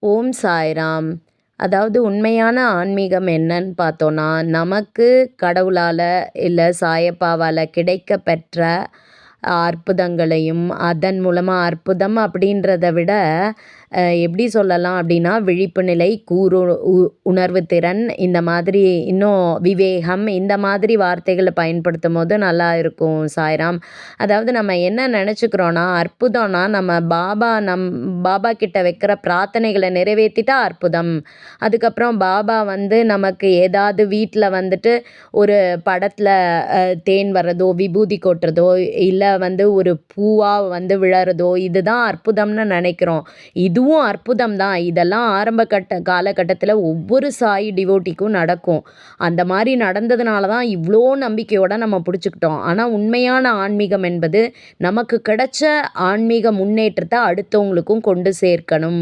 ஓம் சாய்ராம். அதாவது உண்மையான ஆன்மீகம் என்னன்னு பார்த்தோன்னா, நமக்கு கடவுளால இல்ல சாயப்பாவால கிடைக்கப் பெற்ற அற்புதங்களையும், அதன் மூலமா அற்புதம் அப்படின்றத விட எப்படி சொல்லலாம் அப்படின்னா, விழிப்பு நிலை, கூர் உ உணர்வு திறன், இந்த மாதிரி இன்னும் விவேகம், இந்த மாதிரி வார்த்தைகள பயன்படுத்தும்போது நல்லா இருக்கும் சாய்ராம். அதாவது நம்ம என்ன நெனச்சுக்கிறோன்னா, அற்புதம்னா நம்ம பாபா கிட்ட வைக்கிற பிரார்த்தனைகள நிறைவேத்திட்டா அற்புதம். அதுக்கப்புறம் பாபா வந்து நமக்கு ஏதாவது வீட்ல வந்துட்டு ஒரு படத்துல தேன் வர்றதோ, விபூதி கொட்டுறதோ, இல்ல வந்து ஒரு பூவா வந்து விழறதோ, இதுதான் அற்புதம்னு நெனைக்கிறோம். இதுவும் அற்புதம் தான். இதெல்லாம் ஆரம்ப காலகட்டத்தில ஒவ்வொரு சாய் டிவோட்டிக்கும் நடக்கும். அந்த மாரி நடந்ததுனால தான் இவ்ளோ நம்பிக்கையோட நம்ம புடிச்சுக்கிட்டோம். ஆனா உண்மையான ஆன்மீகம் என்பது நமக்கு கிடைச்ச ஆன்மீக முன்னேற்றத்த அடுத்தவங்களுக்கும் கொண்டு சேர்க்கணும்.